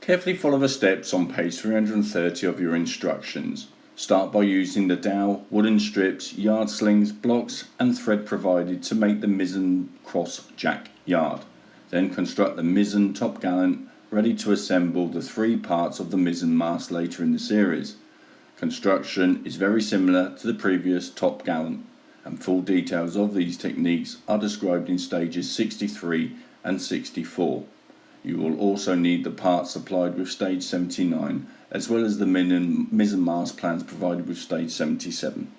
Carefully follow the steps on page 330 of your instructions. Start by using the dowel, wooden strips, yard slings, blocks and thread provided to make the mizzen cross jack yard. Then construct the mizzen top gallant, ready to assemble the three parts of the mizzen mast later in the series. Construction is very similar to the previous top gallant, and full details of these techniques are described in stages 63 and 64. You will also need the parts supplied with stage 79, as well as the mizzen mast plans provided with stage 77.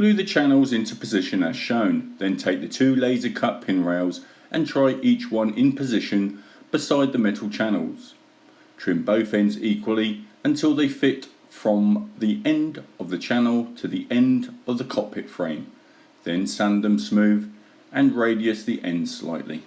Glue the channels into position as shown, then take the two laser cut pin rails and try each one in position beside the metal channels. Trim both ends equally until they fit from the end of the channel to the end of the cockpit frame. Then sand them smooth and radius the ends slightly.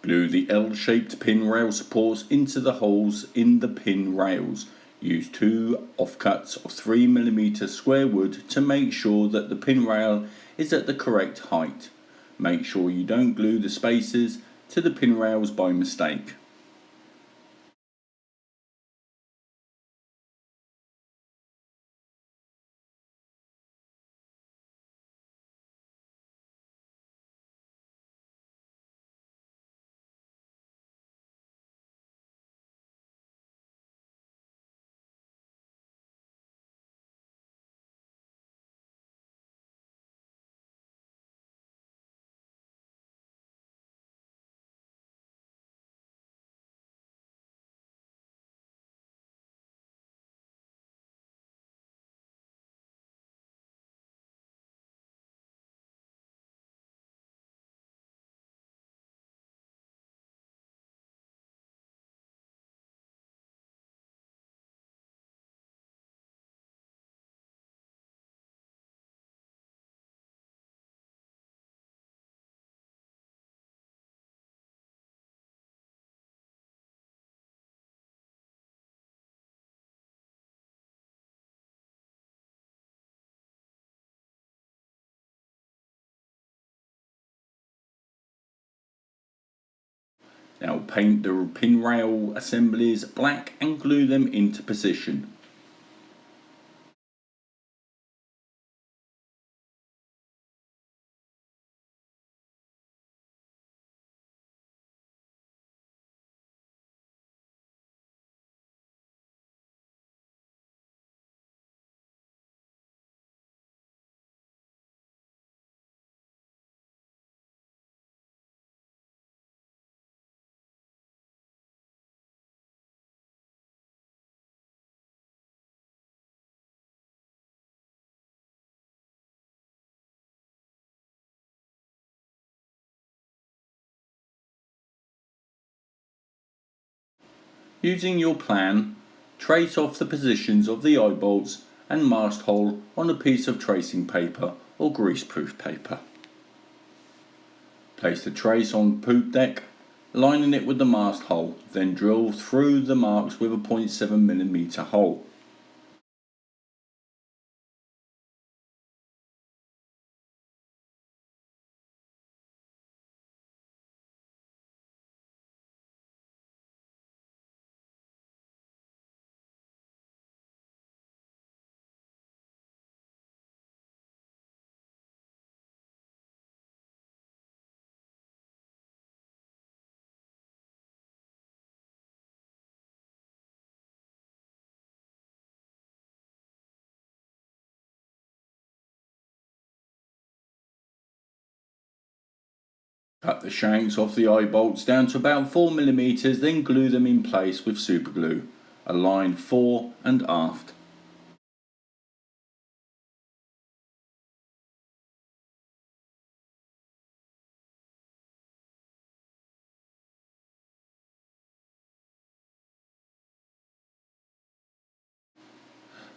Glue the L-shaped pin rail supports into the holes in the pin rails. Use two offcuts of 3mm square wood to make sure that the pin rail is at the correct height. Make sure you don't glue the spaces to the pin rails by mistake. Now paint the pin rail assemblies black and glue them into position. Using your plan, trace off the positions of the eyebolts and mast hole on a piece of tracing paper or greaseproof paper. Place the trace on poop deck, lining it with the mast hole, then drill through the marks with a 0.7mm hole. Cut the shanks off the eyebolts down to about 4mm, then glue them in place with superglue, aligned fore and aft.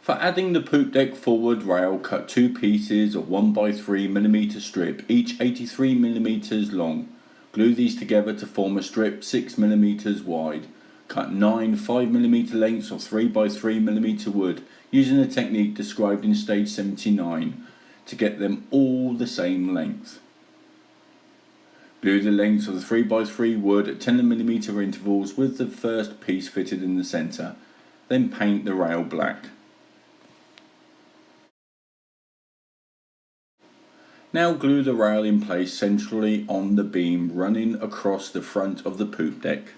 For adding the poop deck forward rail, cut two pieces of 1x3mm strip, each 83mm long. Glue these together to form a strip 6mm wide. Cut 9 5mm lengths of 3x3mm wood using the technique described in stage 79 to get them all the same length. Glue the lengths of the 3x3 wood at 10mm intervals with the first piece fitted in the centre. Then paint the rail black. Now glue the rail in place centrally on the beam running across the front of the poop deck.